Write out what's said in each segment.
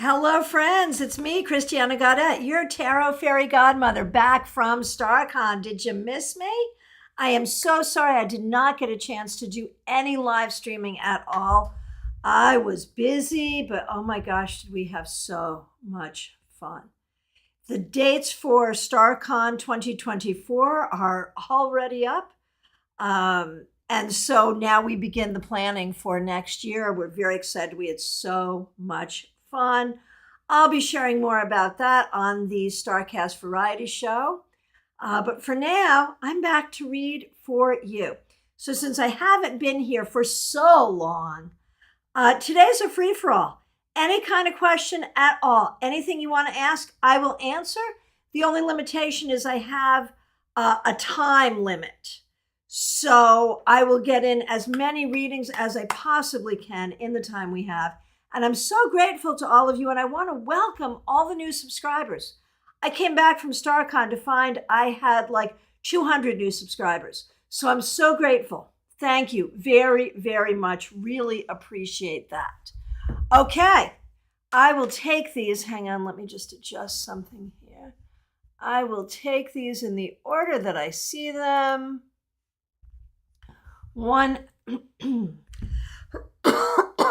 Hello, friends. It's me, Christiana Gaudet, your tarot fairy godmother, back from StaarCon. Did you miss me? I am so sorry I did not get a chance to do any live streaming at all. I was busy, but oh my gosh, did we have so much fun. The dates for StaarCon 2024 are already up. And so now we begin the planning for next year. We're very excited. We had so much fun. I'll be sharing more about that on the StarCast Variety Show. But for now, I'm back to read for you. So since I haven't been here for so long, today's a free-for-all. Any kind of question at all, anything you want to ask, I will answer. The only limitation is I have a time limit. So I will get in as many readings as I possibly can in the time we have. And I'm so grateful to all of you, and I want to welcome all the new subscribers. I came back from StaarCon to find I had like 200 new subscribers. So I'm so grateful. Thank you very, very much. Really appreciate that. Okay, I will take these. Hang on, let me just adjust something here. I will take these in the order that I see them.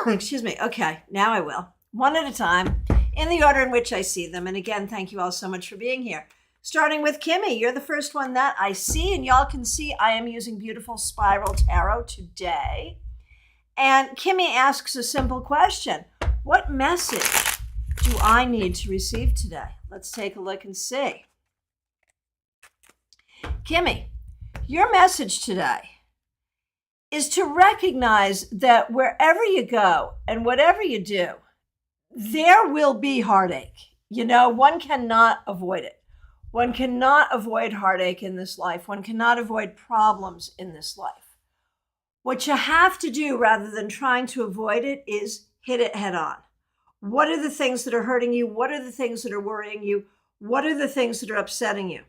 Excuse me. Okay, now I will. One at a time, in the order in which I see them. And again, thank you all so much for being here. Starting with Kimmy, you're the first one that I see, and y'all can see I am using beautiful spiral tarot today. And Kimmy asks a simple question. What message do I need to receive today? Let's take a look and see. Kimmy, your message today is to recognize that wherever you go and whatever you do, there will be heartache. You know, one cannot avoid it. One cannot avoid heartache in this life. One cannot avoid problems in this life. What you have to do rather than trying to avoid it is hit it head on. What are the things that are hurting you? What are the things that are worrying you? What are the things that are upsetting you?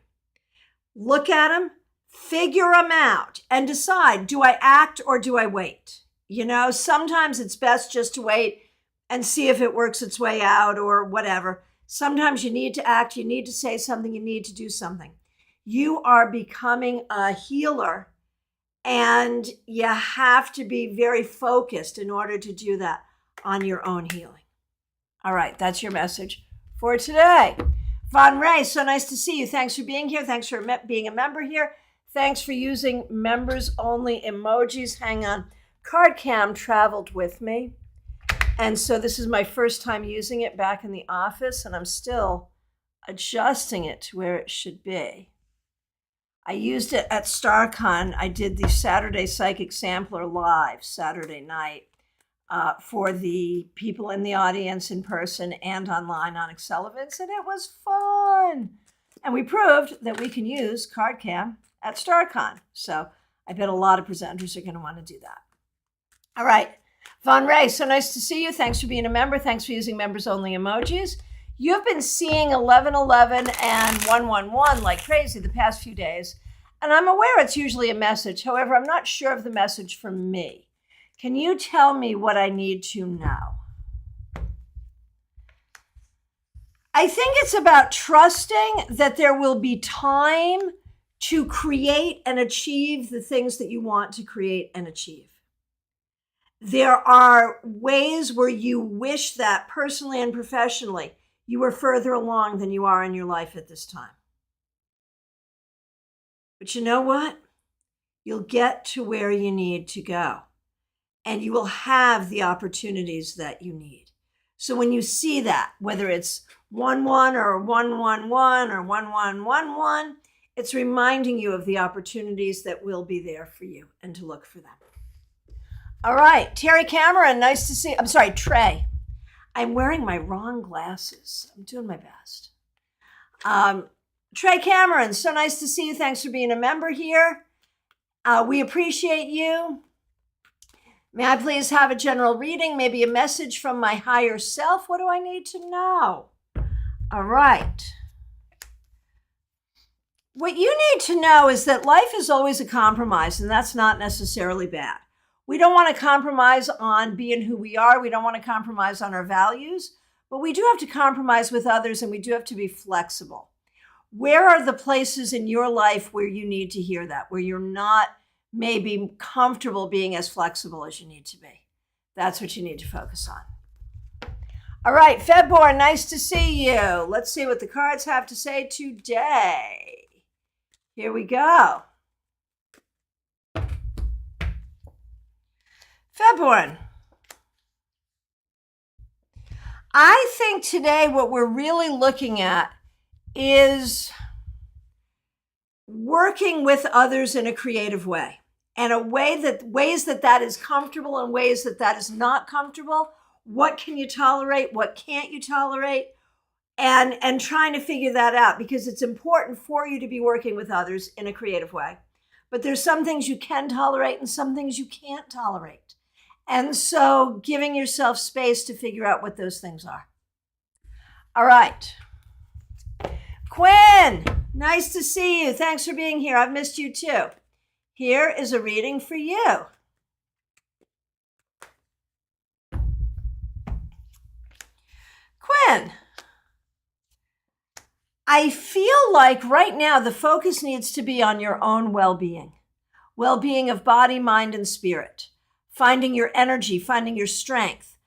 Look at them. Figure them out and decide, do I act or do I wait? You know, sometimes it's best just to wait and see if it works its way out or whatever. Sometimes you need to act, you need to say something, you need to do something. You are becoming a healer and you have to be very focused in order to do that on your own healing. All right, that's your message for today. Von Ray, so nice to see you. Thanks for being here. Thanks for being a member here. Thanks for using members-only emojis. Hang on. CardCam traveled with me. And so this is my first time using it back in the office, and I'm still adjusting it to where it should be. I used it at StaarCon. I did the Saturday Psychic Sampler live Saturday night for the people in the audience in person and online on Excel events, and it was fun. And we proved that we can use CardCam at StaarCon. So I bet a lot of presenters are going to want to do that. All right. Von Ray, so nice to see you. Thanks for being a member. Thanks for using members-only emojis. You've been seeing 1111 and 111 like crazy the past few days, and I'm aware it's usually a message. However, I'm not sure of the message from me. Can you tell me what I need to know? I think it's about trusting that there will be time to create and achieve the things that you want to create and achieve. There are ways where you wish that personally and professionally you were further along than you are in your life at this time. But you know what? You'll get to where you need to go, and you will have the opportunities that you need. So when you see that, whether it's 1-1 or 1-1-1 or 1-1-1-1, it's reminding you of the opportunities that will be there for you and to look for them. All right, Terry Cameron, nice to see you. I'm sorry, Trey. I'm wearing my wrong glasses. I'm doing my best. Trey Cameron, so nice to see you. Thanks for being a member here. We appreciate you. May I please have a general reading, maybe a message from my higher self? What do I need to know? All right. What you need to know is that life is always a compromise, and that's not necessarily bad. We don't want to compromise on being who we are. We don't want to compromise on our values. but we do have to compromise with others, and we do have to be flexible. Where are the places in your life where you need to hear that, where you're not maybe comfortable being as flexible as you need to be? That's what you need to focus on. All right, Febborn, nice to see you. Let's see what the cards have to say today. Here we go. Febborn. I think today what we're really looking at is working with others in a creative way, and ways that is comfortable and ways that is not comfortable. What can you tolerate? What can't you tolerate? And trying to figure that out, because it's important for you to be working with others in a creative way. But there's some things you can tolerate and some things you can't tolerate. And so giving yourself space to figure out what those things are. All right. Quinn, nice to see you. Thanks for being here. I've missed you too. Here is a reading for you. Quinn, I feel like right now the focus needs to be on your own well-being of body, mind, and spirit, finding your energy, finding your strength,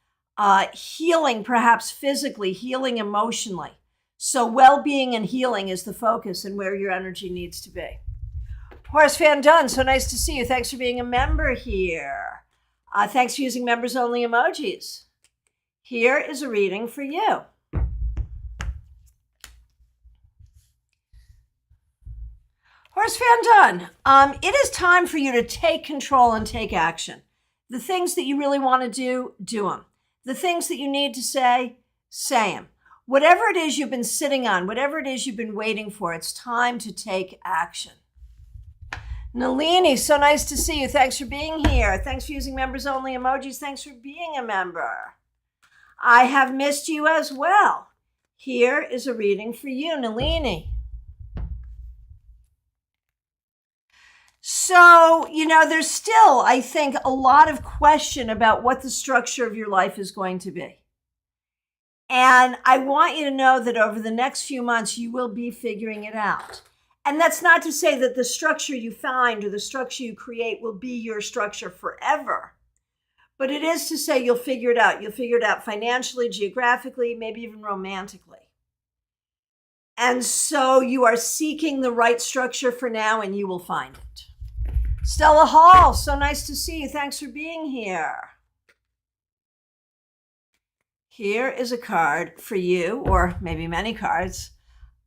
healing perhaps physically, healing emotionally. So well-being and healing is the focus and where your energy needs to be. Horace Van Dunn, so nice to see you. Thanks for being a member here. Thanks for using members-only emojis. Here is a reading for you. Horace Van Dunn, it is time for you to take control and take action. The things that you really want to do them. The things that you need to say them. Whatever it is you've been sitting on, whatever it is you've been waiting for, it's time to take action. Nalini, so nice to see you. Thanks for being here. Thanks for using members-only emojis. Thanks for being a member. I have missed you as well. Here is a reading for you, Nalini. So, there's still, I think, a lot of question about what the structure of your life is going to be. And I want you to know that over the next few months, you will be figuring it out. And that's not to say that the structure you find or the structure you create will be your structure forever. But it is to say you'll figure it out. You'll figure it out financially, geographically, maybe even romantically. And so you are seeking the right structure for now, and you will find it. Stella Hall, so nice to see you. Thanks for being here. Here is a card for you, or maybe many cards.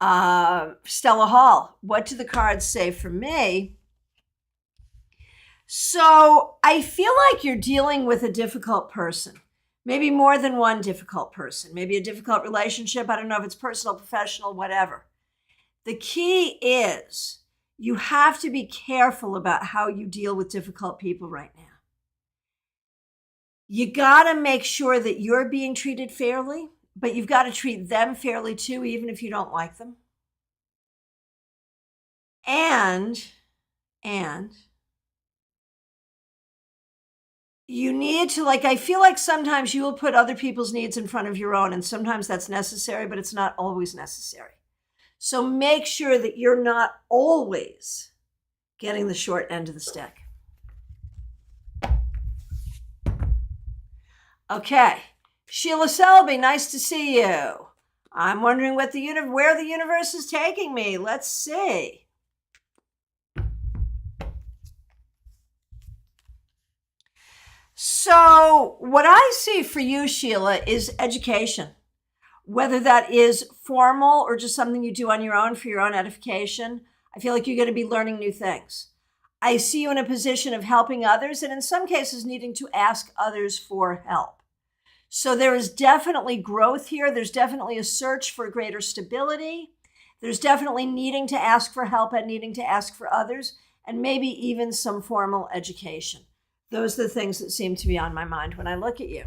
Stella Hall, what do the cards say for me? So I feel like you're dealing with a difficult person, maybe more than one difficult person, maybe a difficult relationship. I don't know if it's personal, professional, whatever. The key is you have to be careful about how you deal with difficult people right now. You got to make sure that you're being treated fairly, but you've got to treat them fairly too, even if you don't like them. And you need to, I feel like sometimes you will put other people's needs in front of your own, and sometimes that's necessary, but it's not always necessary. So make sure that you're not always getting the short end of the stick. Okay, Sheila Selby, nice to see you. I'm wondering where the universe is taking me. Let's see. So what I see for you, Sheila, is education. Whether that is formal or just something you do on your own for your own edification, I feel like you're going to be learning new things. I see you in a position of helping others, and in some cases needing to ask others for help. So there is definitely growth here. There's definitely a search for greater stability. There's definitely needing to ask for help and needing to ask for others, and maybe even some formal education. Those are the things that seem to be on my mind when I look at you.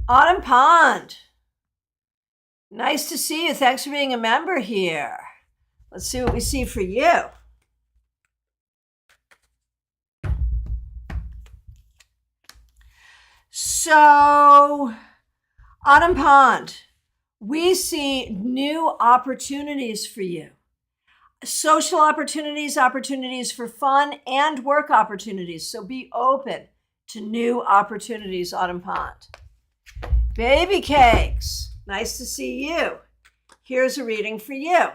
Autumn Pond, nice to see you. Thanks for being a member here. Let's see what we see for you. So So, Autumn Pond, we see new opportunities for you. Social opportunities, opportunities for fun, and work opportunities. So be open to new opportunities, Autumn Pond. Baby Cakes, nice to see you. Here's a reading for you.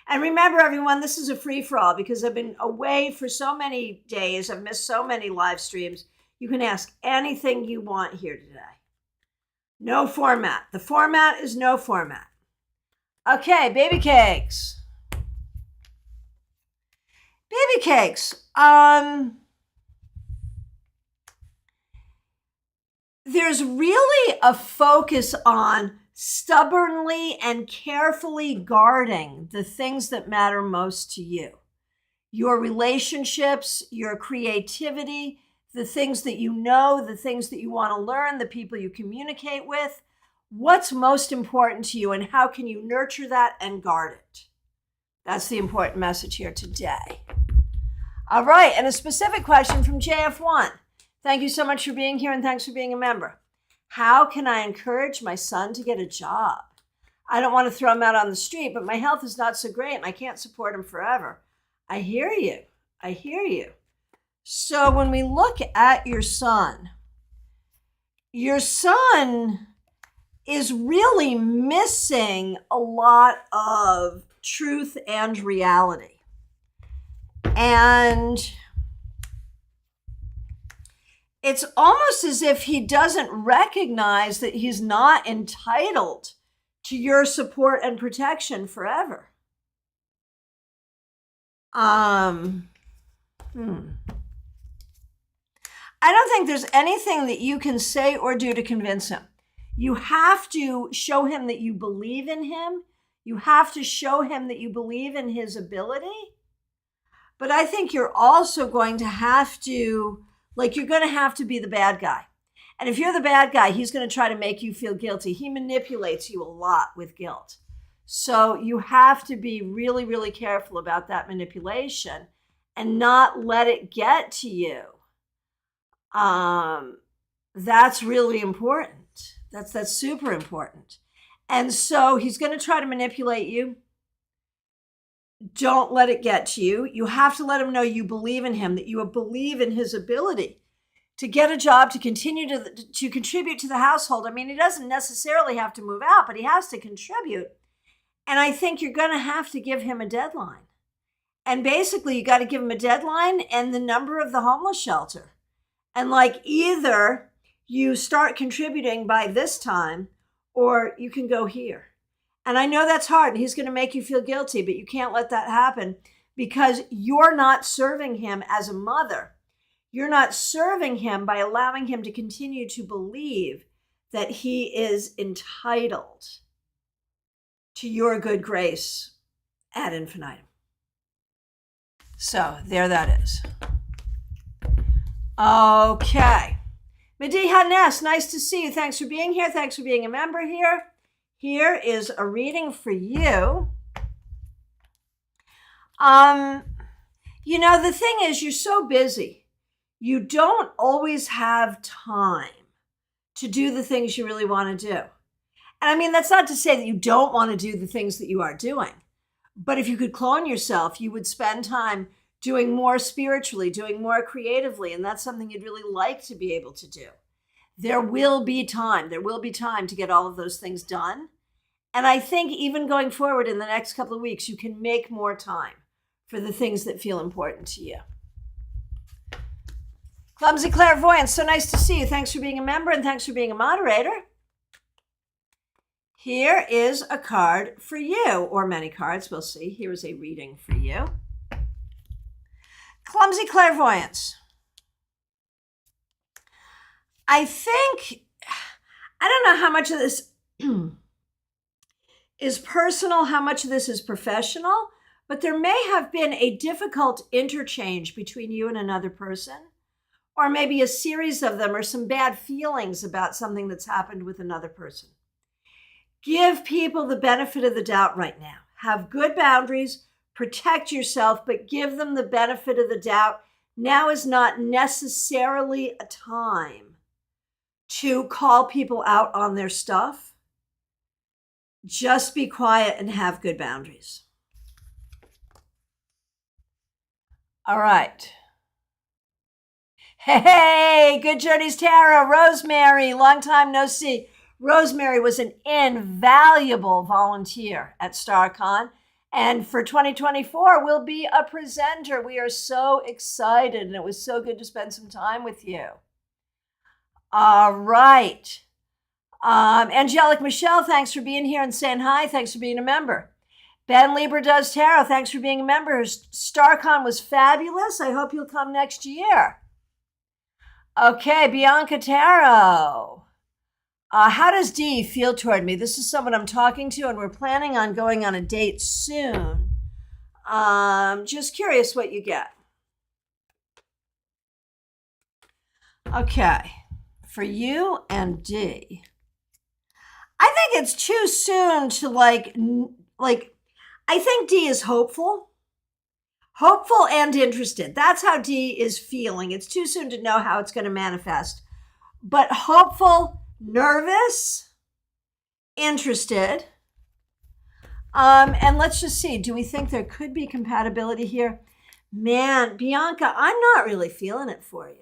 And remember, everyone, this is a free-for-all because I've been away for so many days. I've missed so many live streams. You can ask anything you want here today. No format. The format is no format. Okay, Baby Cakes. Baby Cakes, there's really a focus on stubbornly and carefully guarding the things that matter most to you. Your relationships, your creativity, the things that you know, the things that you want to learn, the people you communicate with. What's most important to you and how can you nurture that and guard it? That's the important message here today. All right, and a specific question from JF1. Thank you so much for being here and thanks for being a member. How can I encourage my son to get a job? I don't want to throw him out on the street, but my health is not so great and I can't support him forever. I hear you. I hear you. So when we look at your son is really missing a lot of truth and reality. And it's almost as if he doesn't recognize that he's not entitled to your support and protection forever. I don't think there's anything that you can say or do to convince him. You have to show him that you believe in him. You have to show him that you believe in his ability. But I think you're also going to have to, you're going to have to be the bad guy. And if you're the bad guy, he's going to try to make you feel guilty. He manipulates you a lot with guilt. So you have to be really, really careful about that manipulation and not let it get to you. That's really important. That's super important. And so he's going to try to manipulate you. Don't let it get to you. You have to let him know you believe in him, that you believe in his ability to get a job, to continue to contribute to the household. I mean, he doesn't necessarily have to move out, but he has to contribute. And I think you're going to have to give him a deadline. And basically, you got to give him a deadline and the number of the homeless shelter. And either you start contributing by this time or you can go here. And I know that's hard. He's going to make you feel guilty, but you can't let that happen because you're not serving him as a mother. You're not serving him by allowing him to continue to believe that he is entitled to your good grace ad infinitum. So there that is. Okay. Mediha Ness, nice to see you. Thanks for being here. Thanks for being a member here. Here is a reading for you. The thing is, you're so busy. You don't always have time to do the things you really want to do. And I mean, that's not to say that you don't want to do the things that you are doing. But if you could clone yourself, you would spend time doing more spiritually, doing more creatively. And that's something you'd really like to be able to do. There will be time. There will be time to get all of those things done. And I think even going forward in the next couple of weeks, you can make more time for the things that feel important to you. Clumsy Clairvoyance, so nice to see you. Thanks for being a member and thanks for being a moderator. Here is a card for you, or many cards, we'll see. Here is a reading for you. Clumsy Clairvoyance. I don't know how much of this is personal, how much of this is professional, but there may have been a difficult interchange between you and another person, or maybe a series of them, or some bad feelings about something that's happened with another person. Give people the benefit of the doubt right now. Have good boundaries, protect yourself, but give them the benefit of the doubt. Now is not necessarily a time to call people out on their stuff. Just be quiet and have good boundaries. All right. Hey, good journeys, Tara. Rosemary, long time no see. Rosemary was an invaluable volunteer at StaarCon, and for 2024 will be a presenter. We are so excited, and it was so good to spend some time with you. All right. Angelic Michelle, thanks for being here and saying hi. Thanks for being a member. Ben Lieber does tarot. Thanks for being a member. StaarCon was fabulous. I hope you'll come next year. Okay, Bianca Tarot. How does Dee feel toward me? This is someone I'm talking to, and we're planning on going on a date soon. Just curious what you get. Okay, for you and Dee. I think it's too soon to like, I think Dee is hopeful and interested. That's how Dee is feeling. It's too soon to know how it's going to manifest, but hopeful, nervous, interested. And let's just see, do we think there could be compatibility here? Man, Bianca, I'm not really feeling it for you.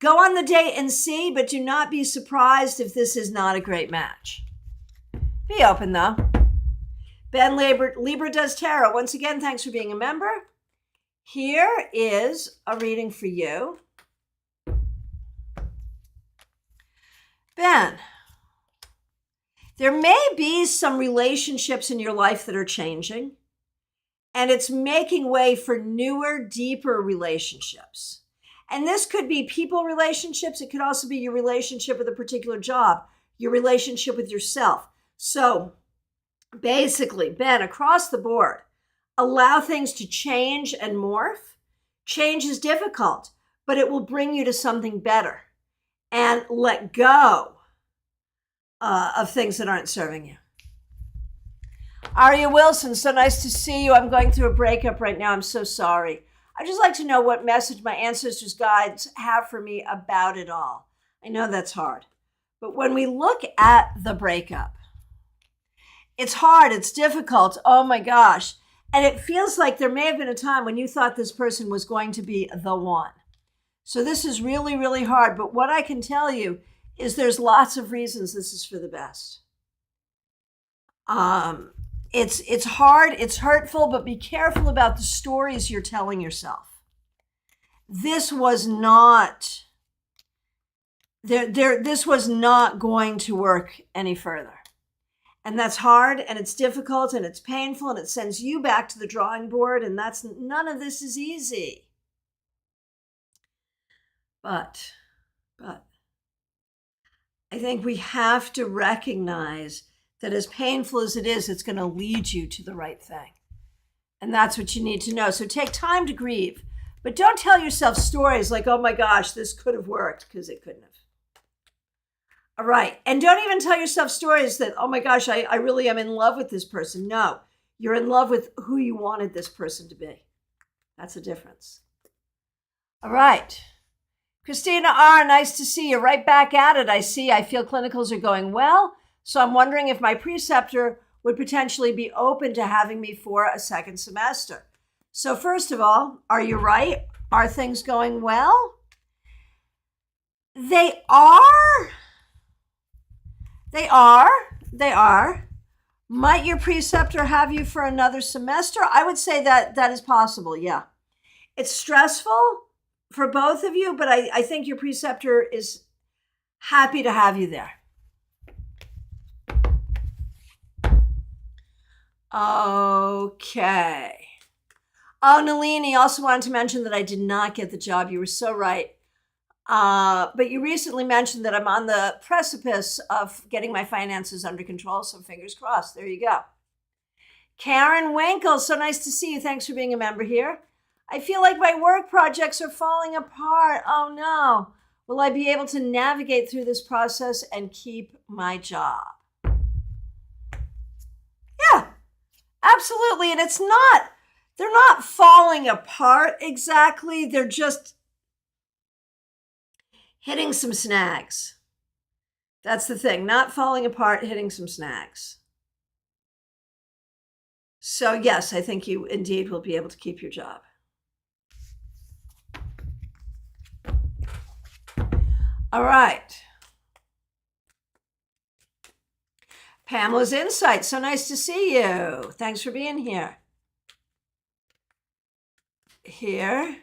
Go on the date and see, but do not be surprised if this is not a great match. Be open, though. Ben Libra does tarot. Once again, thanks for being a member. Here is a reading for you. Ben, there may be some relationships in your life that are changing, and it's making way for newer, deeper relationships. And this could be people relationships. It could also be your relationship with a particular job, your relationship with yourself. So basically, Ben, across the board, allow things to change and morph. Change is difficult, but it will bring you to something better. And let go of things that aren't serving you. Aria Wilson, so nice to see you. I'm going through a breakup right now. I'm so sorry. I'd just like to know what message my ancestors' guides have for me about it all. I know that's hard. But when we look at the breakup, it's hard, it's difficult, oh my gosh. And it feels like there may have been a time when you thought this person was going to be the one. So this is really, really hard. But what I can tell you is there's lots of reasons this is for the best. It's hard, it's hurtful, but be careful about the stories you're telling yourself. This was not this was not going to work any further. And that's hard, and it's difficult, and it's painful, and it sends you back to the drawing board, and none of this is easy. But I think we have to recognize that as painful as it is, it's going to lead you to the right thing. And that's what you need to know. So take time to grieve, but don't tell yourself stories like, oh my gosh, this could have worked, because it couldn't have. All right. And don't even tell yourself stories that, oh my gosh, I really am in love with this person. No, you're in love with who you wanted this person to be. That's a difference. All right. Christina R., nice to see you. Right back at it. I feel clinicals are going well. So I'm wondering if my preceptor would potentially be open to having me for a second semester. So first of all, are you right? Are things going well? They are. They are. Might your preceptor have you for another semester? I would say that is possible, yeah. It's stressful for both of you, but I think your preceptor is happy to have you there. Okay. Oh, Nalini also wanted to mention that I did not get the job. You were so right. But you recently mentioned that I'm on the precipice of getting my finances under control, so fingers crossed. There you go. Karen Winkle, so nice to see you. Thanks for being a member here. I feel like my work projects are falling apart. Oh no. Will I be able to navigate through this process and keep my job? Yeah, absolutely. And they're not falling apart exactly. They're just hitting some snags. That's the thing, not falling apart, hitting some snags. So yes, I think you indeed will be able to keep your job. All right. Pamela's Insight. So nice to see you. Thanks for being here. Here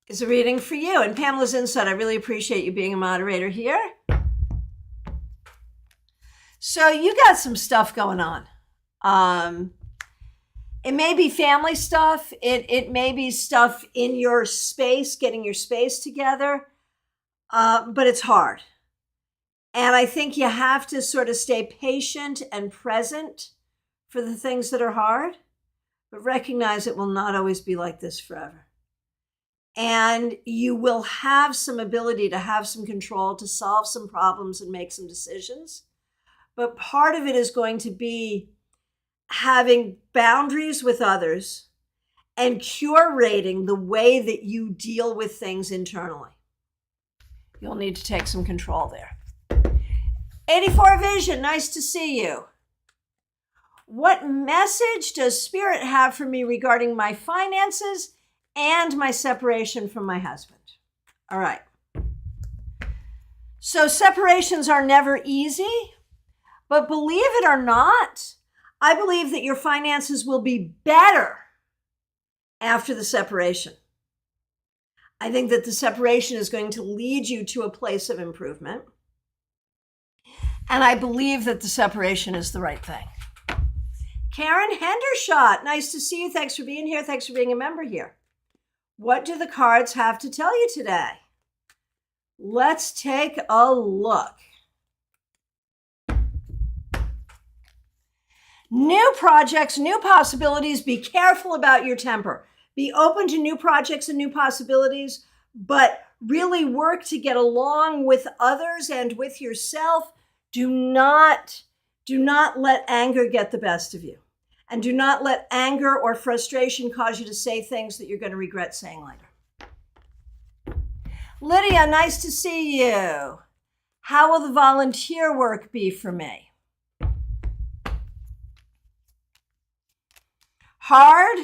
is a reading for you. And Pamela's Insight, I really appreciate you being a moderator here. So you got some stuff going on. It may be family stuff. It may be stuff in your space, getting your space together. But it's hard. And I think you have to sort of stay patient and present for the things that are hard, but recognize it will not always be like this forever. And you will have some ability to have some control, to solve some problems and make some decisions. But part of it is going to be having boundaries with others and curating the way that you deal with things internally. You'll need to take some control there. 84 Vision, nice to see you. What message does Spirit have for me regarding my finances and my separation from my husband? All right. So separations are never easy, but believe it or not, I believe that your finances will be better after the separation. I think that the separation is going to lead you to a place of improvement. And I believe that the separation is the right thing. Karen Hendershot, nice to see you. Thanks for being here. Thanks for being a member here. What do the cards have to tell you today? Let's take a look. New projects, new possibilities. Be careful about your temper. Be open to new projects and new possibilities, but really work to get along with others and with yourself. Do not let anger get the best of you. And do not let anger or frustration cause you to say things that you're going to regret saying later. Lydia, nice to see you. How will the volunteer work be for me? Hard,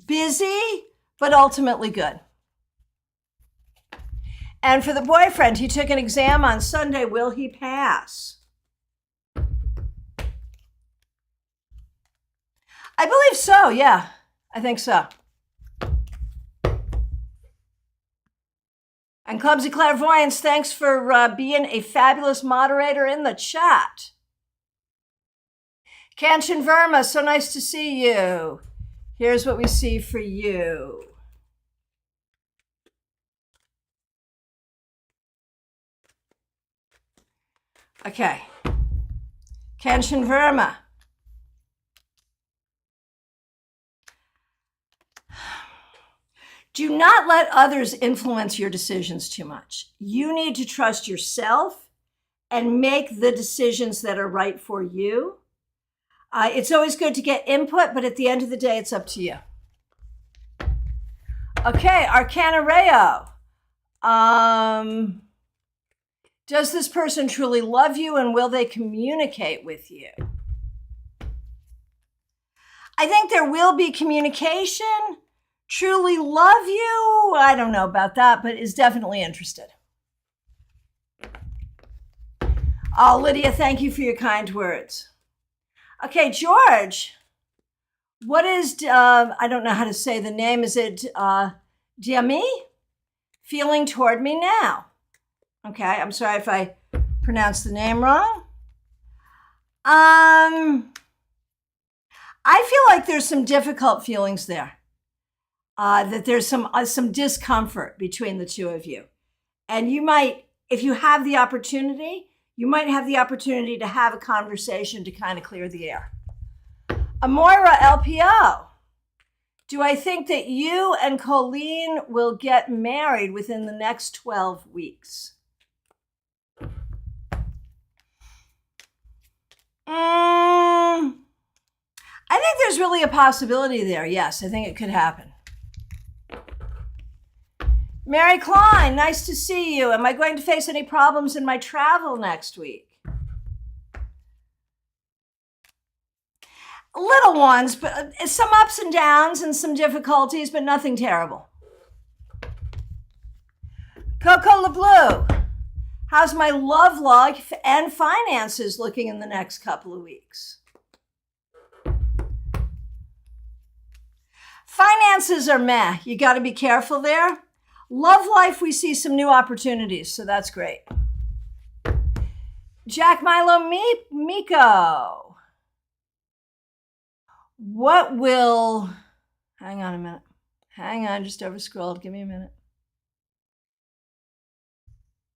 busy, but ultimately good. And for the boyfriend, he took an exam on Sunday. Will he pass? I believe so, yeah. I think so. And Clumsy Clairvoyance, thanks for being a fabulous moderator in the chat. Kanchan Verma, so nice to see you. Here's what we see for you. Okay. Kanchan Verma. Do not let others influence your decisions too much. You need to trust yourself and make the decisions that are right for you. It's always good to get input, but at the end of the day, it's up to you. Okay, Arcana Rayo. Does this person truly love you, and will they communicate with you? I think there will be communication. Truly love you? I don't know about that, but is definitely interested. Oh, Lydia, thank you for your kind words. Okay, George, what is, I don't know how to say the name. Is it Diami? Feeling toward me now. Okay, I'm sorry if I pronounced the name wrong. I feel like there's some difficult feelings there. That there's some discomfort between the two of you. And you might, if you have the opportunity, you might have the opportunity to have a conversation to kind of clear the air. Amoira LPO, do I think that you and Colleen will get married within the next 12 weeks? I think there's really a possibility there. Yes, I think it could happen. Mary Klein, nice to see you. Am I going to face any problems in my travel next week? Little ones, but some ups and downs and some difficulties, but nothing terrible. Coco LeBlue, how's my love life and finances looking in the next couple of weeks? Finances are meh. You got to be careful there. Love life, we see some new opportunities, so that's great. Jack Milo Miko. What will, hang on a minute. Hang on, just over scrolled. Give me a minute.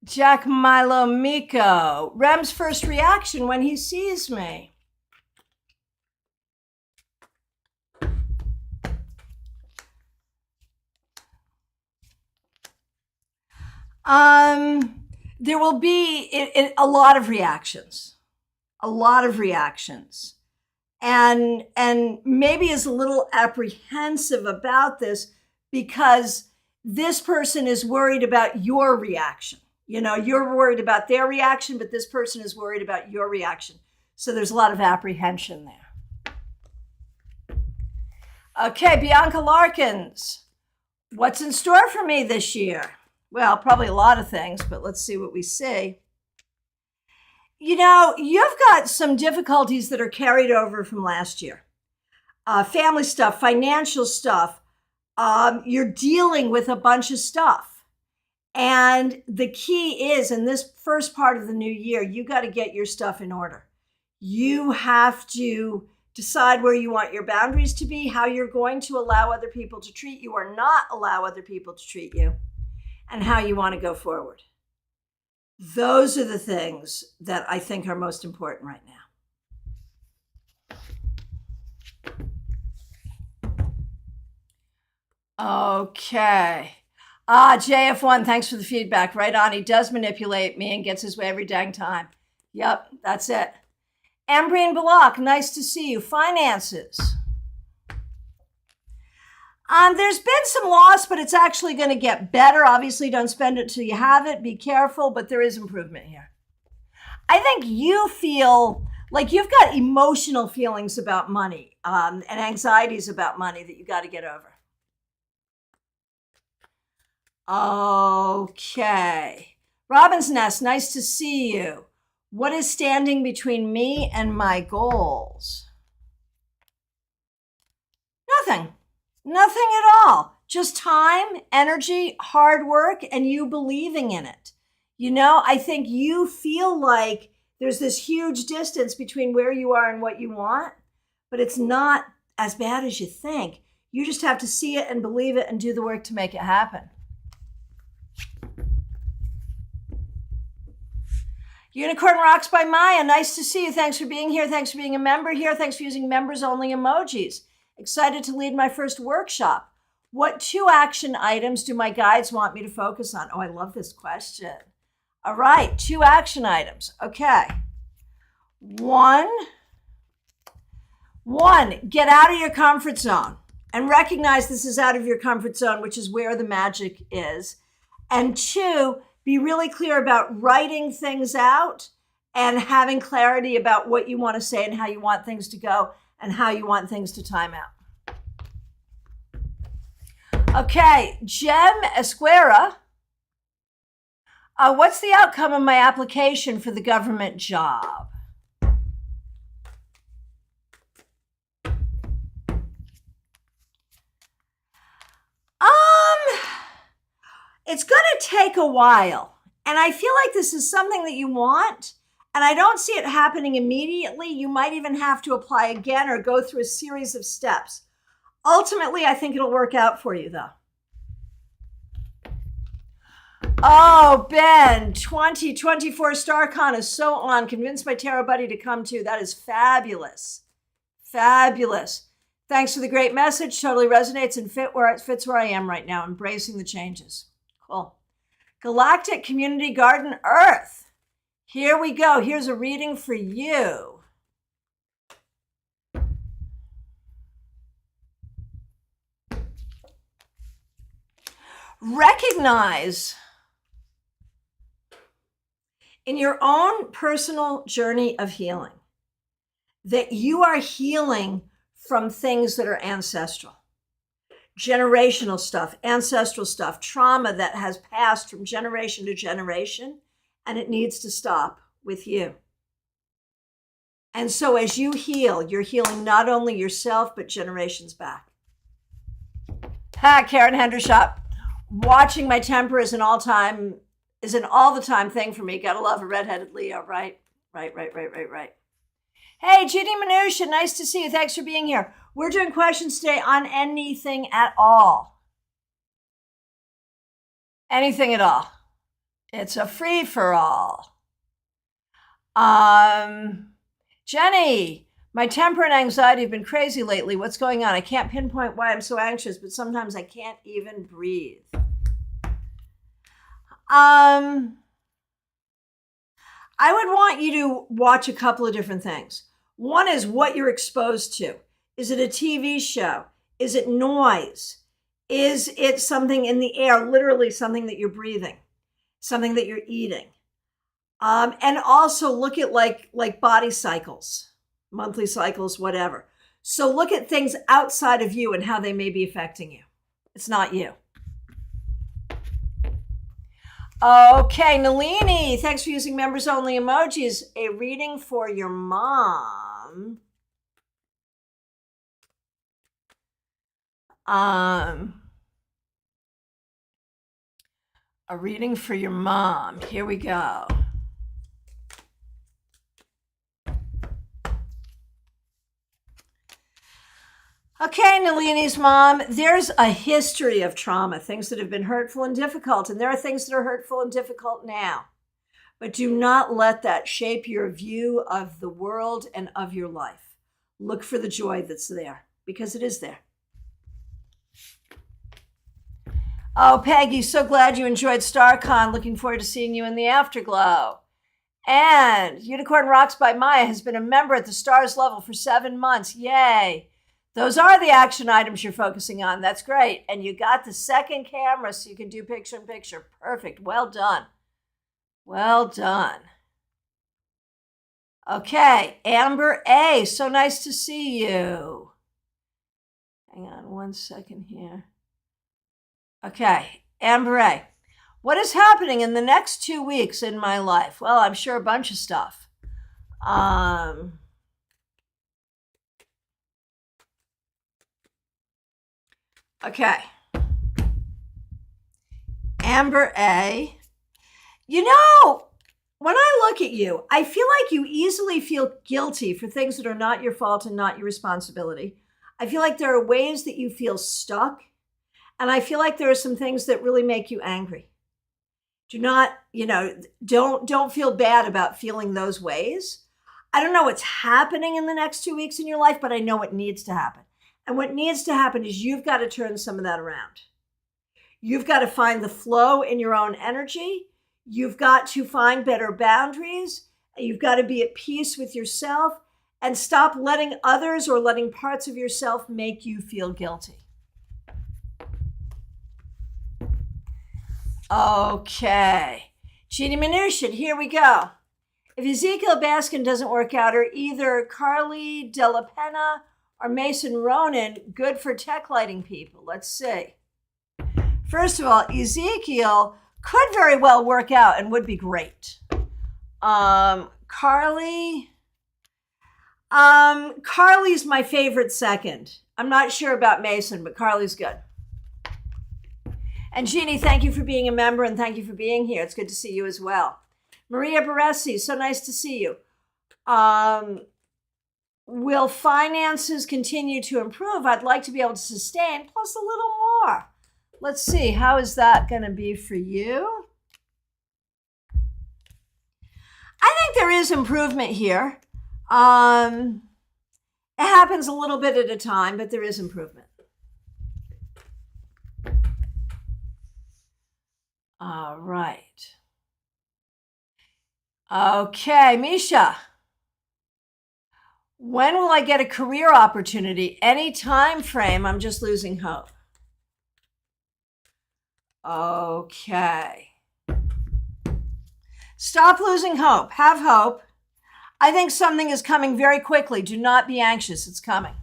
Jack Milo Miko. Rem's first reaction when he sees me. There will be a lot of reactions, and maybe is a little apprehensive about this because this person is worried about your reaction. You know, you're worried about their reaction, but this person is worried about your reaction. So there's a lot of apprehension there. Okay, Bianca Larkins, what's in store for me this year? Well, probably a lot of things, but let's see what we see. You know, you've got some difficulties that are carried over from last year. Family stuff, financial stuff. You're dealing with a bunch of stuff. And the key is, in this first part of the new year, you got to get your stuff in order. You have to decide where you want your boundaries to be, how you're going to allow other people to treat you or not allow other people to treat you, and how you want to go forward. Those are the things that I think are most important right now. Okay. JF1, thanks for the feedback. Right on. He does manipulate me and gets his way every dang time. Yep, that's it. Ambreen Balak, nice to see you. Finances. There's been some loss, but it's actually going to get better. Obviously, don't spend it till you have it. Be careful, but there is improvement here. I think you feel like you've got emotional feelings about money and anxieties about money that you got to get over. Okay. Robin's Nest, nice to see you. What is standing between me and my goals? Nothing. Nothing at all. Just time, energy, hard work, and you believing in it. You know, I think you feel like there's this huge distance between where you are and what you want, but it's not as bad as you think. You just have to see it and believe it and do the work to make it happen. Unicorn Rocks by Maya, nice to see you. Thanks for being here. Thanks for being a member here. Thanks for using members-only emojis. Excited to lead my first workshop. What 2 action items do my guides want me to focus on? Oh, I love this question. All right, 2 action items. Okay. One, get out of your comfort zone and recognize this is out of your comfort zone, which is where the magic is. And 2, be really clear about writing things out and having clarity about what you want to say and how you want things to go and how you want things to time out. Okay, Jem Esquera. What's the outcome of my application for the government job? It's going to take a while. And I feel like this is something that you want. And I don't see it happening immediately. You might even have to apply again or go through a series of steps. Ultimately, I think it'll work out for you, though. Oh, Ben, 2024 StaarCon is so on. Convinced my tarot buddy to come too. That is fabulous. Fabulous. Thanks for the great message. Totally resonates and fits where I am right now, embracing the changes. Cool. Galactic Community Garden Earth. Here we go. Here's a reading for you. Recognize in your own personal journey of healing that you are healing from things that are ancestral, generational stuff, ancestral stuff, trauma that has passed from generation to generation, and it needs to stop with you. And so as you heal, you're healing not only yourself, but generations back. Hi, Karen Hendershot. Watching my temper is an all the time thing for me. Gotta love a redheaded Leo, right? Right. Hey, Judy Manusha, nice to see you. Thanks for being here. We're doing questions today on anything at all. Anything at all. It's a free for all. Jenny, my temper and anxiety have been crazy lately. What's going on? I can't pinpoint why I'm so anxious, but sometimes I can't even breathe. I would want you to watch a couple of different things. One is what you're exposed to. Is it a TV show? Is it noise? Is it something in the air, literally something that you're breathing, something that you're eating? And also look at like body cycles, monthly cycles, whatever. So look at things outside of you and how they may be affecting you. It's not you. Okay, Nalini, thanks for using members only emojis. A reading for your mom. A reading for your mom. Here we go. Okay, Nalini's mom, there's a history of trauma, things that have been hurtful and difficult, and there are things that are hurtful and difficult now. But do not let that shape your view of the world and of your life. Look for the joy that's there, because it is there. Oh, Peggy, so glad you enjoyed StaarCon. Looking forward to seeing you in the afterglow. And Unicorn Rocks by Maya has been a member at the stars level for 7 months. Yay. Those are the action items you're focusing on. That's great. And you got the second camera so you can do picture in picture. Perfect. Well done. Well done. Okay, Amber A. So nice to see you. Hang on 1 second here. Okay, Amber A. What is happening in the next 2 weeks in my life? Well, I'm sure a bunch of stuff. Okay. Amber A. You know, when I look at you, I feel like you easily feel guilty for things that are not your fault and not your responsibility. I feel like there are ways that you feel stuck, and I feel like there are some things that really make you angry. Do not, don't feel bad about feeling those ways. I don't know what's happening in the next 2 weeks in your life, but I know what needs to happen. And what needs to happen is you've got to turn some of that around. You've got to find the flow in your own energy. You've got to find better boundaries. You've got to be at peace with yourself and stop letting others or letting parts of yourself make you feel guilty. Okay. Jeannie Mnuchin, here we go. If Ezekiel Baskin doesn't work out, or either Carly Della Penna or Mason Ronan, good for tech lighting people. Let's see. First of all, Ezekiel could very well work out and would be great. Carly's my favorite second. I'm not sure about Mason, but Carly's good. And Jeannie, thank you for being a member and thank you for being here. It's good to see you as well. Maria Baresi, so nice to see you. Will finances continue to improve? I'd like to be able to sustain, plus a little more. Let's see, how is that going to be for you? I think there is improvement here. It happens a little bit at a time, but there is improvement. All right. Okay, Misha. When will I get a career opportunity? Any time frame, I'm just losing hope. Okay. Stop losing hope. Have hope. I think something is coming very quickly. Do not be anxious. It's coming.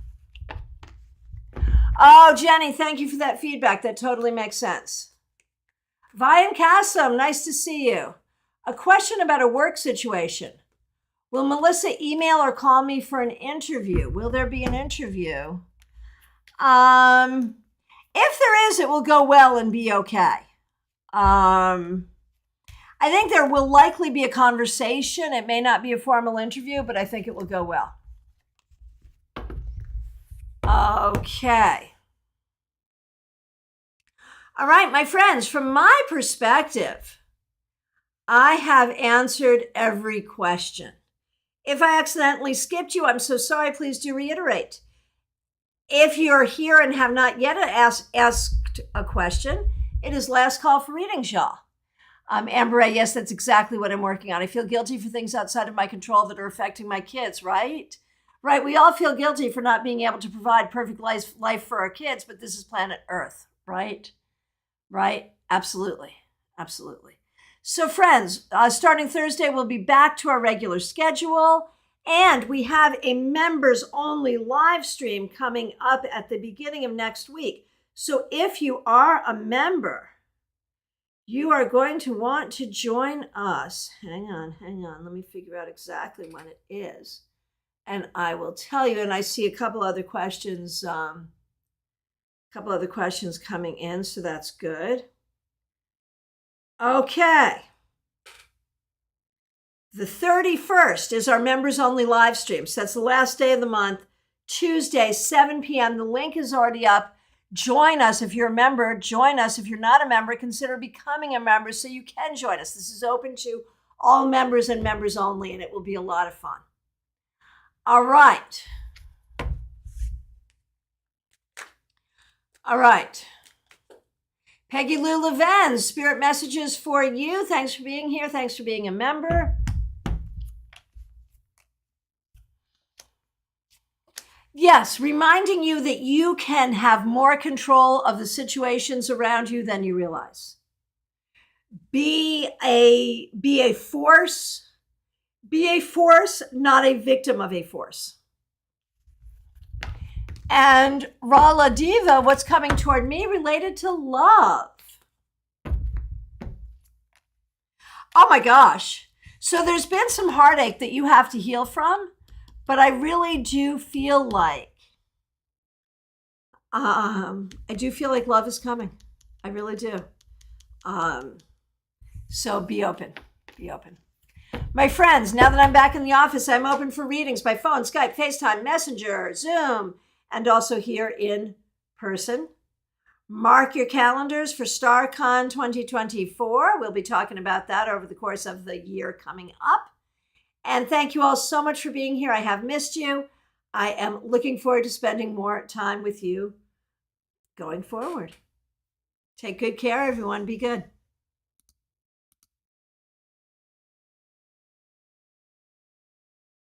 Oh, Jenny, thank you for that feedback. That totally makes sense. Vian Kassam, nice to see you. A question about a work situation. Will Melissa email or call me for an interview? Will there be an interview? If there is, it will go well and be okay. I think there will likely be a conversation. It may not be a formal interview, but I think it will go well. Okay. All right, my friends, from my perspective, I have answered every question. If I accidentally skipped you, I'm so sorry. Please do reiterate. If you're here and have not yet asked a question, it is last call for readings, y'all. Amber, yes, that's exactly what I'm working on. I feel guilty for things outside of my control that are affecting my kids, right? Right, we all feel guilty for not being able to provide perfect life for our kids, but this is planet Earth, right? Right, absolutely, absolutely. So friends, starting Thursday, we'll be back to our regular schedule, and we have a members-only live stream coming up at the beginning of next week. So if you are a member, you are going to want to join us. Hang on. Let me figure out exactly when it is. And I will tell you, and I see a couple other questions coming in, so that's good. Okay. The 31st is our members only live stream. So that's the last day of the month, Tuesday, 7 p.m. The link is already up. Join us if you're a member. Join us if you're not a member. Consider becoming a member so you can join us. This is open to all members and members only, and it will be a lot of fun. All right. Peggy Lou Leven, spirit messages for you. Thanks for being here. Thanks for being a member. Yes, reminding you that you can have more control of the situations around you than you realize. Be a force. Be a force, not a victim of a force. And Rala Diva, what's coming toward me related to love? Oh my gosh. So there's been some heartache that you have to heal from, but I really do feel like, love is coming. I really do. So be open. My friends, now that I'm back in the office, I'm open for readings by phone, Skype, FaceTime, Messenger, Zoom, and also here in person. Mark your calendars for StaarCon 2024. We'll be talking about that over the course of the year coming up. And thank you all so much for being here. I have missed you. I am looking forward to spending more time with you going forward. Take good care, everyone. Be good.